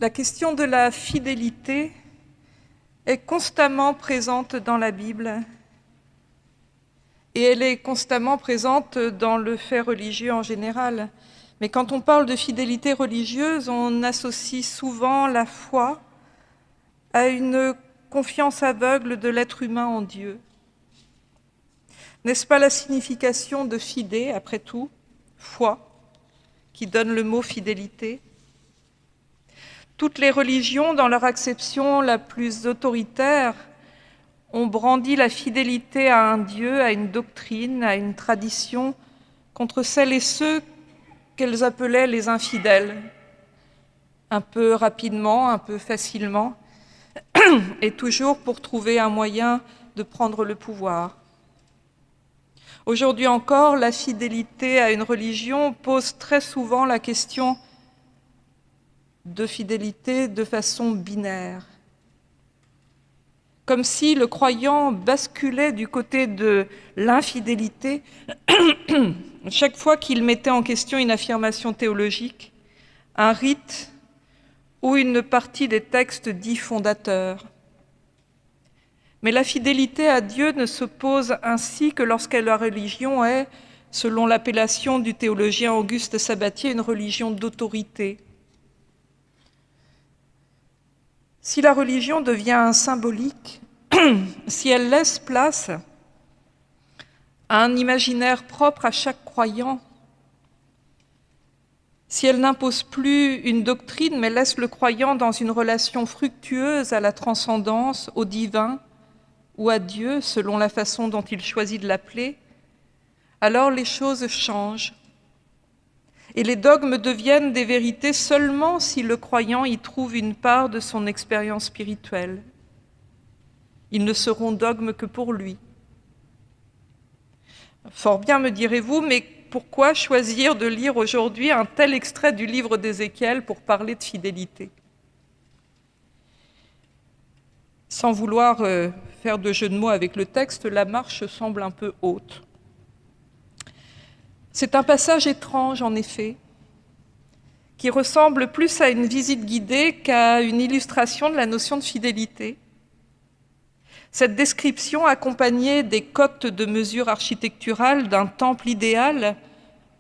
La question de la fidélité est constamment présente dans la Bible et elle est constamment présente dans le fait religieux en général. Mais quand on parle de fidélité religieuse, on associe souvent la foi à une confiance aveugle de l'être humain en Dieu. N'est-ce pas la signification de fide, après tout, foi, qui donne le mot fidélité ? Toutes les religions, dans leur acception la plus autoritaire, ont brandi la fidélité à un Dieu, à une doctrine, à une tradition, contre celles et ceux qu'elles appelaient les infidèles, un peu rapidement, un peu facilement, et toujours pour trouver un moyen de prendre le pouvoir. Aujourd'hui encore, la fidélité à une religion pose très souvent la question de fidélité de façon binaire. Comme si le croyant basculait du côté de l'infidélité chaque fois qu'il mettait en question une affirmation théologique, un rite ou une partie des textes dits fondateurs. Mais la fidélité à Dieu ne s'oppose ainsi que lorsque la religion est, selon l'appellation du théologien Auguste Sabatier, une religion d'autorité. Si la religion devient symbolique, si elle laisse place à un imaginaire propre à chaque croyant, si elle n'impose plus une doctrine, mais laisse le croyant dans une relation fructueuse à la transcendance, au divin ou à Dieu, selon la façon dont il choisit de l'appeler, alors les choses changent. Et les dogmes deviennent des vérités seulement si le croyant y trouve une part de son expérience spirituelle. Ils ne seront dogmes que pour lui. Fort bien, me direz-vous, mais pourquoi choisir de lire aujourd'hui un tel extrait du livre d'Ézéchiel pour parler de fidélité ? Sans vouloir faire de jeu de mots avec le texte, la marche semble un peu haute. C'est un passage étrange, en effet, qui ressemble plus à une visite guidée qu'à une illustration de la notion de fidélité. Cette description, accompagnée des cotes de mesure architecturale d'un temple idéal,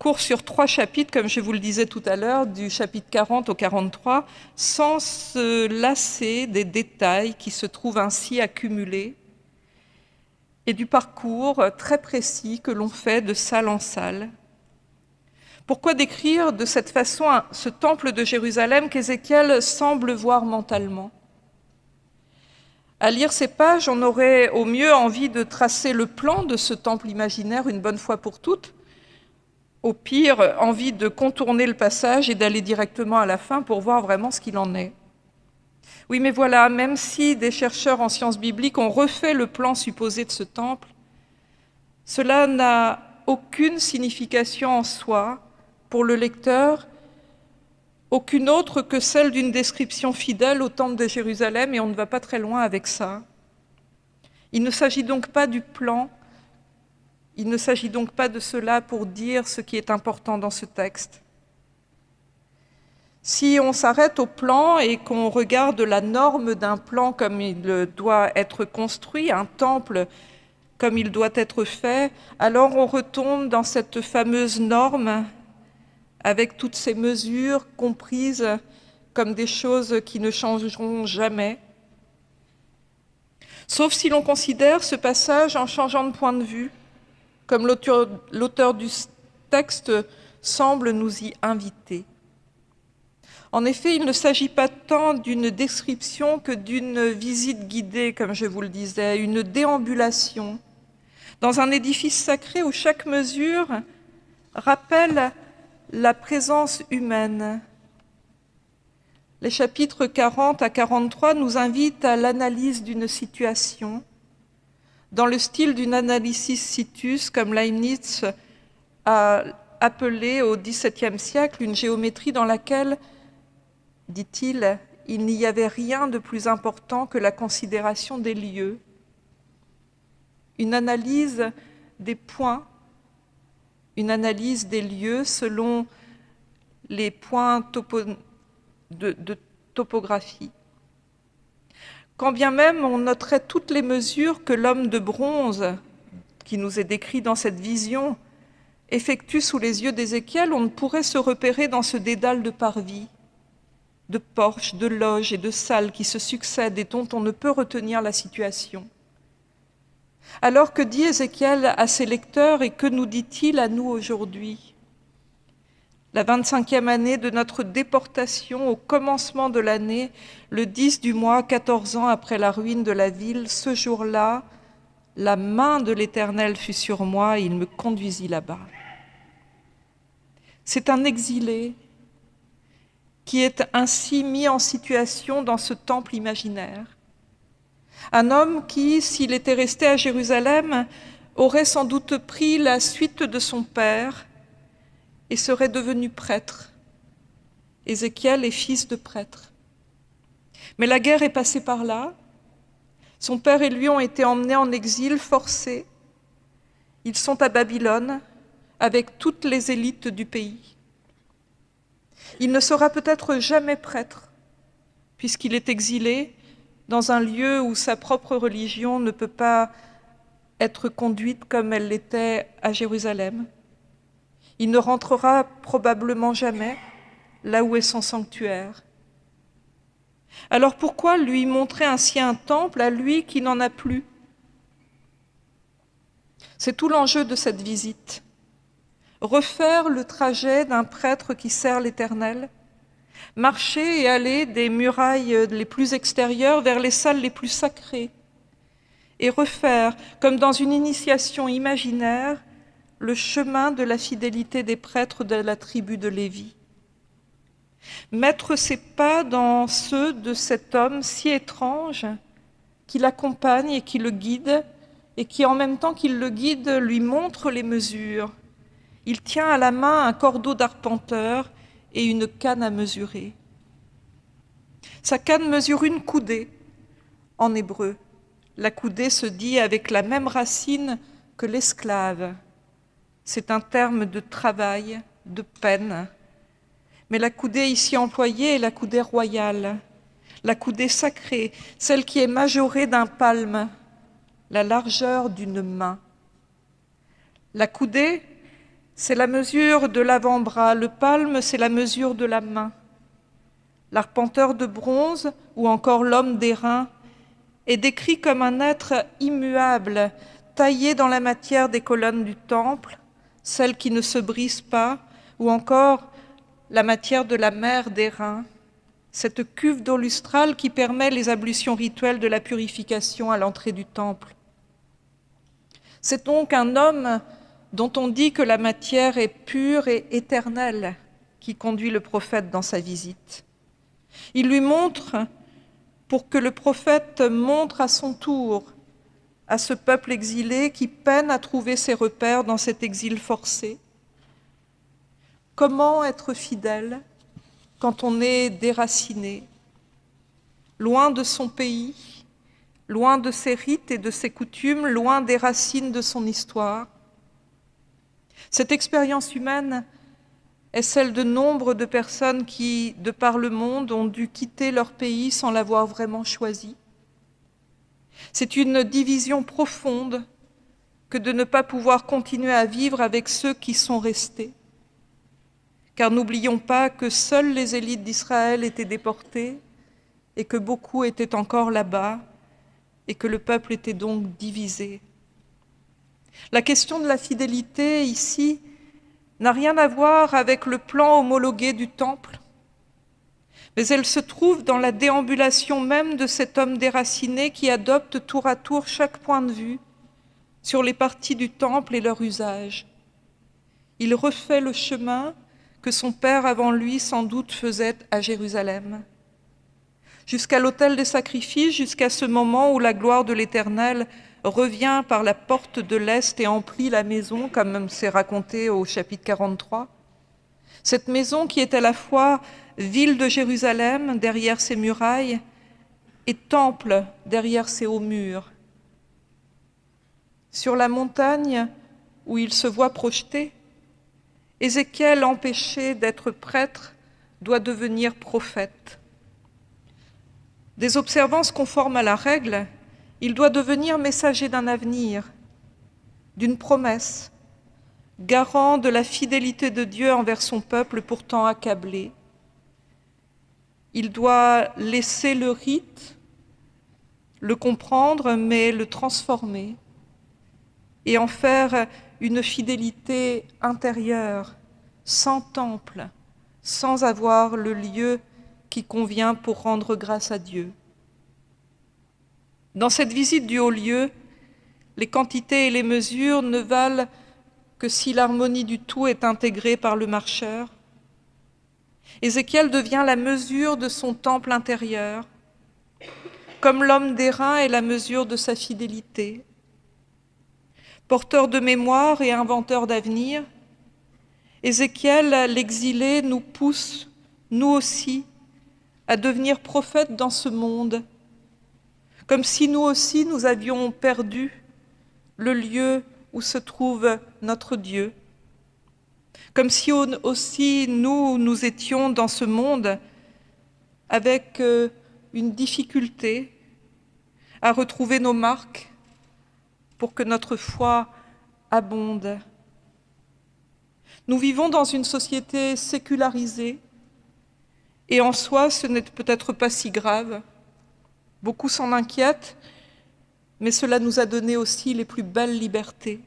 court sur 3 chapitres, comme je vous le disais tout à l'heure, du chapitre 40 au 43, sans se lasser des détails qui se trouvent ainsi accumulés et du parcours très précis que l'on fait de salle en salle. Pourquoi décrire de cette façon ce temple de Jérusalem qu'Ézéchiel semble voir mentalement ? À lire ces pages, on aurait au mieux envie de tracer le plan de ce temple imaginaire une bonne fois pour toutes. Au pire, envie de contourner le passage et d'aller directement à la fin pour voir vraiment ce qu'il en est. Oui, mais voilà, même si des chercheurs en sciences bibliques ont refait le plan supposé de ce temple, cela n'a aucune signification en soi pour le lecteur, aucune autre que celle d'une description fidèle au temple de Jérusalem, et on ne va pas très loin avec ça. Il ne s'agit donc pas du plan, il ne s'agit donc pas de cela pour dire ce qui est important dans ce texte. Si on s'arrête au plan et qu'on regarde la norme d'un plan comme il doit être construit, un temple comme il doit être fait, alors on retombe dans cette fameuse norme avec toutes ces mesures comprises comme des choses qui ne changeront jamais. Sauf si l'on considère ce passage en changeant de point de vue, comme l'auteur du texte semble nous y inviter. En effet, il ne s'agit pas tant d'une description que d'une visite guidée, comme je vous le disais, une déambulation dans un édifice sacré où chaque mesure rappelle la présence humaine. Les chapitres 40 à 43 nous invitent à l'analyse d'une situation, dans le style d'une analysis situs, comme Leibniz a appelé au XVIIe siècle une géométrie dans laquelle, dit-il, il n'y avait rien de plus important que la considération des lieux. Une analyse des points, une analyse des lieux selon les points de topographie. Quand bien même on noterait toutes les mesures que l'homme de bronze, qui nous est décrit dans cette vision, effectue sous les yeux d'Ézéchiel, on ne pourrait se repérer dans ce dédale de parvis, de porches, de loges et de salles qui se succèdent et dont on ne peut retenir la situation. Alors que dit Ézéchiel à ses lecteurs et que nous dit-il à nous aujourd'hui? La 25e année de notre déportation, au commencement de l'année, le 10 du mois, 14 ans après la ruine de la ville, ce jour-là, la main de l'Éternel fut sur moi et il me conduisit là-bas. C'est un exilé qui est ainsi mis en situation dans ce temple imaginaire. Un homme qui, s'il était resté à Jérusalem, aurait sans doute pris la suite de son père et serait devenu prêtre. Ézéchiel est fils de prêtre. Mais la guerre est passée par là. Son père et lui ont été emmenés en exil forcé. Ils sont à Babylone avec toutes les élites du pays. Il ne sera peut-être jamais prêtre, puisqu'il est exilé dans un lieu où sa propre religion ne peut pas être conduite comme elle l'était à Jérusalem. Il ne rentrera probablement jamais là où est son sanctuaire. Alors pourquoi lui montrer ainsi un temple à lui qui n'en a plus? C'est tout l'enjeu de cette visite. Refaire le trajet d'un prêtre qui sert l'Éternel, marcher et aller des murailles les plus extérieures vers les salles les plus sacrées, et refaire, comme dans une initiation imaginaire, le chemin de la fidélité des prêtres de la tribu de Lévi. Mettre ses pas dans ceux de cet homme si étrange qui l'accompagne et qui le guide, et qui, en même temps qu'il le guide, lui montre les mesures. Il tient à la main un cordeau d'arpenteur et une canne à mesurer. Sa canne mesure une coudée en hébreu. La coudée se dit avec la même racine que l'esclave. C'est un terme de travail, de peine. Mais la coudée ici employée est la coudée royale, la coudée sacrée, celle qui est majorée d'un palme, la largeur d'une main. La coudée, c'est la mesure de l'avant-bras, le palme, c'est la mesure de la main. L'arpenteur de bronze, ou encore l'homme d'airain, est décrit comme un être immuable, taillé dans la matière des colonnes du temple, celles qui ne se brisent pas, ou encore la matière de la mer d'airain, cette cuve d'eau lustrale qui permet les ablutions rituelles de la purification à l'entrée du temple. C'est donc un homme dont on dit que la matière est pure et éternelle qui conduit le prophète dans sa visite. Il lui montre, pour que le prophète montre à son tour à ce peuple exilé qui peine à trouver ses repères dans cet exil forcé. Comment être fidèle quand on est déraciné, loin de son pays, loin de ses rites et de ses coutumes, loin des racines de son histoire? Cette expérience humaine est celle de nombre de personnes qui, de par le monde, ont dû quitter leur pays sans l'avoir vraiment choisi. C'est une division profonde que de ne pas pouvoir continuer à vivre avec ceux qui sont restés. Car n'oublions pas que seules les élites d'Israël étaient déportées et que beaucoup étaient encore là-bas et que le peuple était donc divisé. La question de la fidélité ici n'a rien à voir avec le plan homologué du temple, mais elle se trouve dans la déambulation même de cet homme déraciné qui adopte tour à tour chaque point de vue sur les parties du temple et leur usage. Il refait le chemin que son père avant lui sans doute faisait à Jérusalem, jusqu'à l'autel des sacrifices, jusqu'à ce moment où la gloire de l'Éternel revient par la porte de l'Est et emplit la maison, comme c'est raconté au chapitre 43. Cette maison qui est à la fois ville de Jérusalem derrière ses murailles et temple derrière ses hauts murs. Sur la montagne où il se voit projeté, Ézéchiel, empêché d'être prêtre, doit devenir prophète. des observances conformes à la règle, il doit devenir messager d'un avenir, d'une promesse, garant de la fidélité de Dieu envers son peuple pourtant accablé. Il doit laisser le rite, le comprendre, mais le transformer et en faire une fidélité intérieure, sans temple, sans avoir le lieu qui convient pour rendre grâce à Dieu. Dans cette visite du haut lieu, les quantités et les mesures ne valent que si l'harmonie du tout est intégrée par le marcheur. Ézéchiel devient la mesure de son temple intérieur, comme l'homme d'airain est la mesure de sa fidélité. Porteur de mémoire et inventeur d'avenir, Ézéchiel, l'exilé, nous pousse, nous aussi, à devenir prophètes dans ce monde, comme si nous aussi nous avions perdu le lieu où se trouve notre Dieu, comme si aussi nous étions dans ce monde avec une difficulté à retrouver nos marques pour que notre foi abonde. Nous vivons dans une société sécularisée et en soi, ce n'est peut-être pas si grave. Beaucoup s'en inquiètent, mais cela nous a donné aussi les plus belles libertés.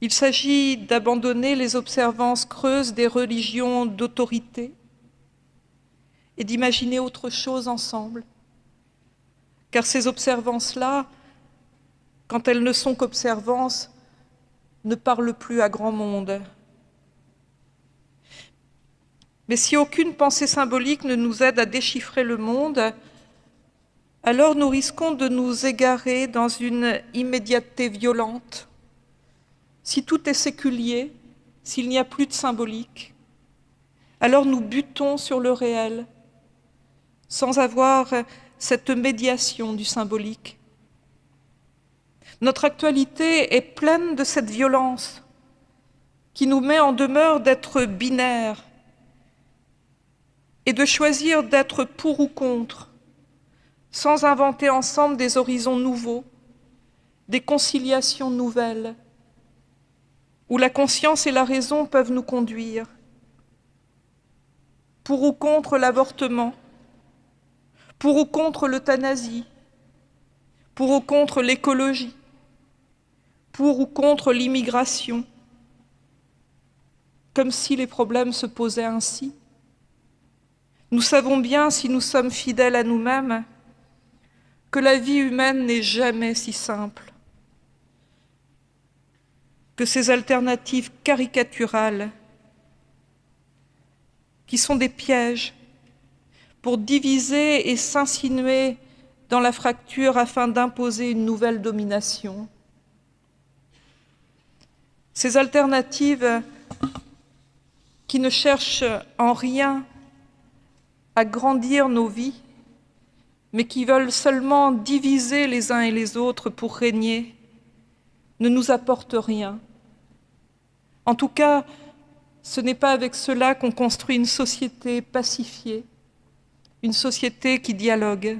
Il s'agit d'abandonner les observances creuses des religions d'autorité et d'imaginer autre chose ensemble. Car ces observances-là, quand elles ne sont qu'observances, ne parlent plus à grand monde. Mais si aucune pensée symbolique ne nous aide à déchiffrer le monde, alors nous risquons de nous égarer dans une immédiateté violente. Si tout est séculier, s'il n'y a plus de symbolique, alors nous butons sur le réel, sans avoir cette médiation du symbolique. Notre actualité est pleine de cette violence qui nous met en demeure d'être binaires et de choisir d'être pour ou contre, sans inventer ensemble des horizons nouveaux, des conciliations nouvelles, où la conscience et la raison peuvent nous conduire. Pour ou contre l'avortement, pour ou contre l'euthanasie, pour ou contre l'écologie, pour ou contre l'immigration, comme si les problèmes se posaient ainsi. Nous savons bien, si nous sommes fidèles à nous-mêmes, que la vie humaine n'est jamais si simple, que ces alternatives caricaturales, qui sont des pièges pour diviser et s'insinuer dans la fracture afin d'imposer une nouvelle domination. Ces alternatives qui ne cherchent en rien à grandir nos vies, mais qui veulent seulement diviser les uns et les autres pour régner, ne nous apportent rien. En tout cas, ce n'est pas avec cela qu'on construit une société pacifiée, une société qui dialogue.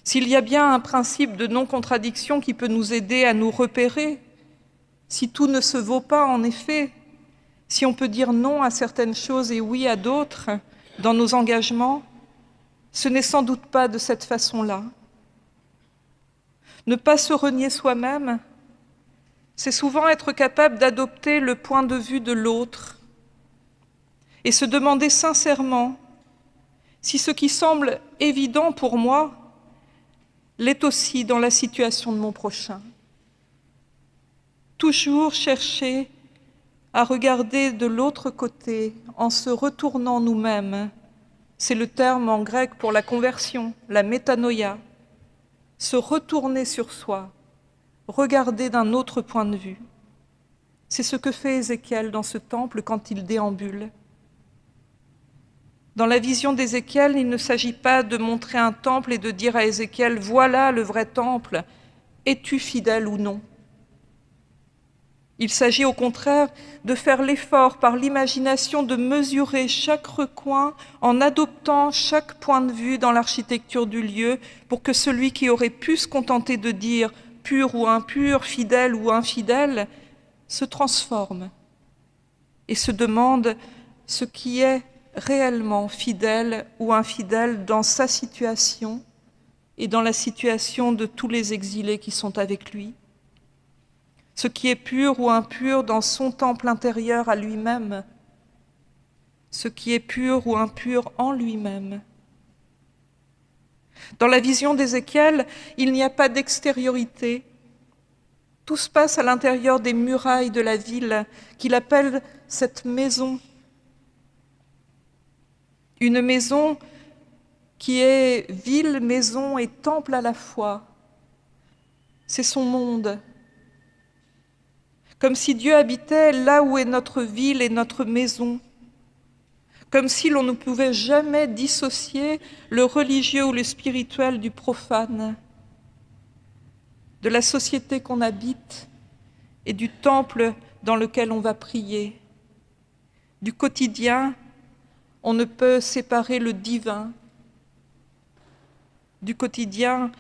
S'il y a bien un principe de non-contradiction qui peut nous aider à nous repérer, si tout ne se vaut pas en effet, si on peut dire non à certaines choses et oui à d'autres dans nos engagements, ce n'est sans doute pas de cette façon-là. Ne pas se renier soi-même, c'est souvent être capable d'adopter le point de vue de l'autre et se demander sincèrement si ce qui semble évident pour moi l'est aussi dans la situation de mon prochain. Toujours chercher à regarder de l'autre côté en se retournant nous-mêmes. C'est le terme en grec pour la conversion, la métanoïa. Se retourner sur soi, regarder d'un autre point de vue. C'est ce que fait Ézéchiel dans ce temple quand il déambule. Dans la vision d'Ézéchiel, il ne s'agit pas de montrer un temple et de dire à Ézéchiel « Voilà le vrai temple, es-tu fidèle ou non ?» Il s'agit au contraire de faire l'effort par l'imagination de mesurer chaque recoin en adoptant chaque point de vue dans l'architecture du lieu pour que celui qui aurait pu se contenter de dire pur ou impur, fidèle ou infidèle, se transforme et se demande ce qui est réellement fidèle ou infidèle dans sa situation et dans la situation de tous les exilés qui sont avec lui. Ce qui est pur ou impur dans son temple intérieur à lui-même, ce qui est pur ou impur en lui-même. Dans la vision d'Ézéchiel, il n'y a pas d'extériorité. Tout se passe à l'intérieur des murailles de la ville qu'il appelle cette maison. Une maison qui est ville, maison et temple à la fois. C'est son monde. Comme si Dieu habitait là où est notre ville et notre maison. Comme si l'on ne pouvait jamais dissocier le religieux ou le spirituel du profane, de la société qu'on habite et du temple dans lequel on va prier. Du quotidien, on ne peut séparer le divin. Du quotidien,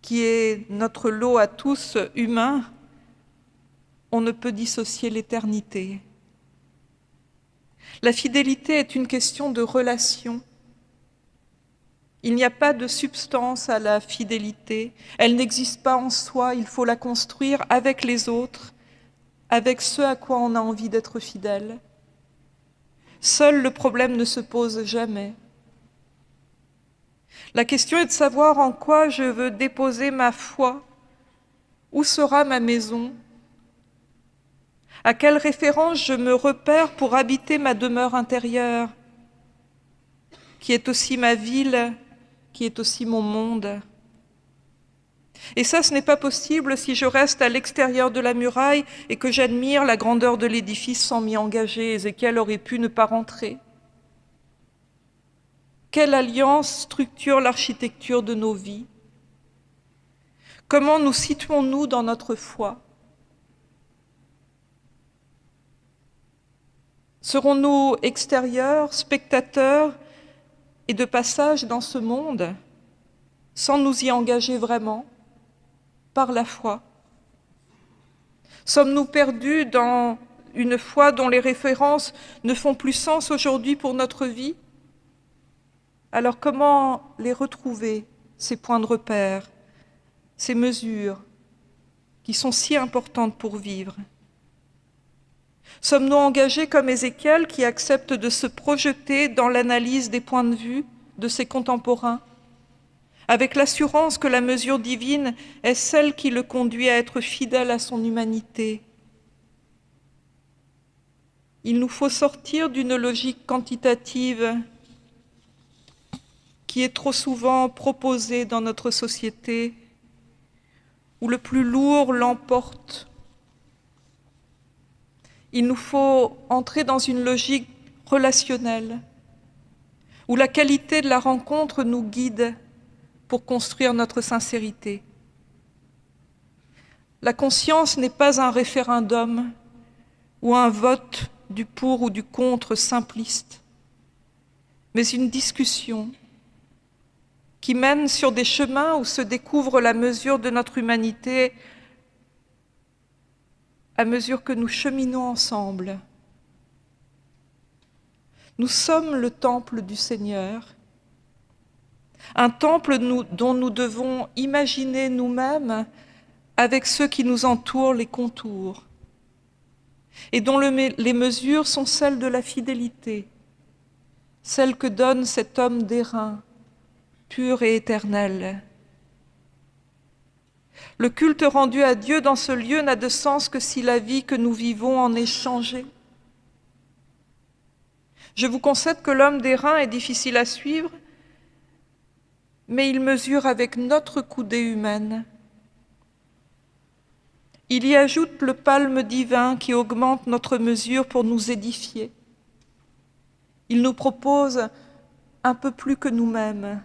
qui est notre lot à tous humains, on ne peut dissocier l'éternité. La fidélité est une question de relation. Il n'y a pas de substance à la fidélité. Elle n'existe pas en soi, il faut la construire avec les autres, avec ceux à quoi on a envie d'être fidèle. Seul le problème ne se pose jamais. La question est de savoir en quoi je veux déposer ma foi. Où sera ma maison ? À quelle référence je me repère pour habiter ma demeure intérieure, qui est aussi ma ville, qui est aussi mon monde. Et ça, ce n'est pas possible si je reste à l'extérieur de la muraille et que j'admire la grandeur de l'édifice sans m'y engager. Ézéchiel aurait pu ne pas rentrer. Quelle alliance structure l'architecture de nos vies? Comment nous situons-nous dans notre foi? Serons-nous extérieurs, spectateurs et de passage dans ce monde, sans nous y engager vraiment, par la foi? Sommes-nous perdus dans une foi dont les références ne font plus sens aujourd'hui pour notre vie? Alors comment les retrouver, ces points de repère, ces mesures qui sont si importantes pour vivre? Sommes-nous engagés comme Ézéchiel qui accepte de se projeter dans l'analyse des points de vue de ses contemporains, avec l'assurance que la mesure divine est celle qui le conduit à être fidèle à son humanité? Il nous faut sortir d'une logique quantitative qui est trop souvent proposée dans notre société, où le plus lourd l'emporte. Il nous faut entrer dans une logique relationnelle, où la qualité de la rencontre nous guide pour construire notre sincérité. La conscience n'est pas un référendum ou un vote du pour ou du contre simpliste, mais une discussion qui mène sur des chemins où se découvre la mesure de notre humanité à mesure que nous cheminons ensemble. Nous sommes le temple du Seigneur, un temple dont nous devons imaginer nous-mêmes avec ceux qui nous entourent les contours, et dont les mesures sont celles de la fidélité, celles que donne cet homme d'airain, pur et éternel. Le culte rendu à Dieu dans ce lieu n'a de sens que si la vie que nous vivons en est changée. Je vous concède que l'homme d'airain est difficile à suivre, mais il mesure avec notre coudée humaine. Il y ajoute le palme divin qui augmente notre mesure pour nous édifier. Il nous propose un peu plus que nous-mêmes,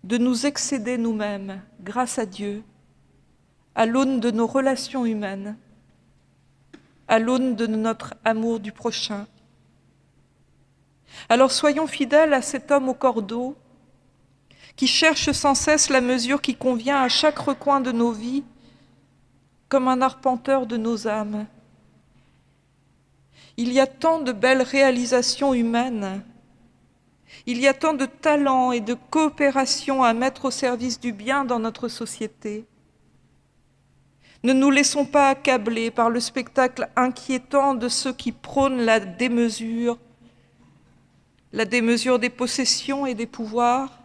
de nous excéder nous-mêmes grâce à Dieu, à l'aune de nos relations humaines, à l'aune de notre amour du prochain. Alors soyons fidèles à cet homme au cordeau qui cherche sans cesse la mesure qui convient à chaque recoin de nos vies, comme un arpenteur de nos âmes. Il y a tant de belles réalisations humaines, il y a tant de talents et de coopération à mettre au service du bien dans notre société. Ne nous laissons pas accabler par le spectacle inquiétant de ceux qui prônent la démesure des possessions et des pouvoirs,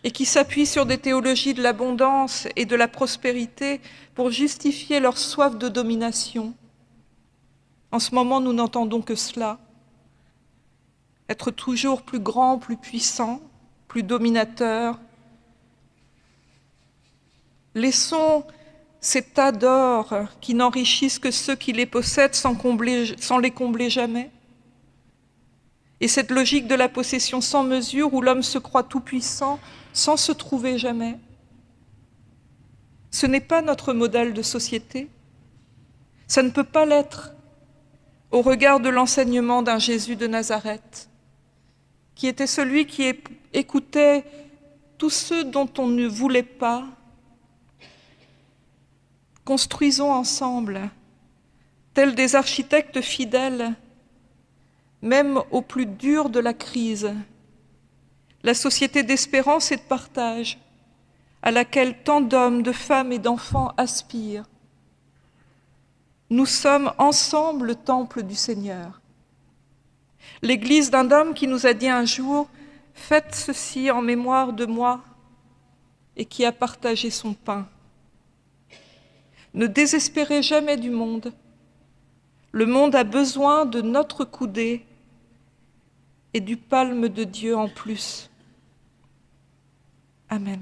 et qui s'appuient sur des théologies de l'abondance et de la prospérité pour justifier leur soif de domination. En ce moment, nous n'entendons que cela. Être toujours plus grand, plus puissant, plus dominateur. Laissons ces tas d'or qui n'enrichissent que ceux qui les possèdent sans les combler jamais. Et cette logique de la possession sans mesure où l'homme se croit tout-puissant sans se trouver jamais. Ce n'est pas notre modèle de société. Ça ne peut pas l'être au regard de l'enseignement d'un Jésus de Nazareth, qui était celui qui écoutait tous ceux dont on ne voulait pas. Construisons ensemble, tels des architectes fidèles, même au plus dur de la crise, la société d'espérance et de partage à laquelle tant d'hommes, de femmes et d'enfants aspirent. Nous sommes ensemble le temple du Seigneur. L'église d'un homme qui nous a dit un jour « Faites ceci en mémoire de moi » et qui a partagé son pain. Ne désespérez jamais du monde. Le monde a besoin de notre coudée et du palme de Dieu en plus. Amen.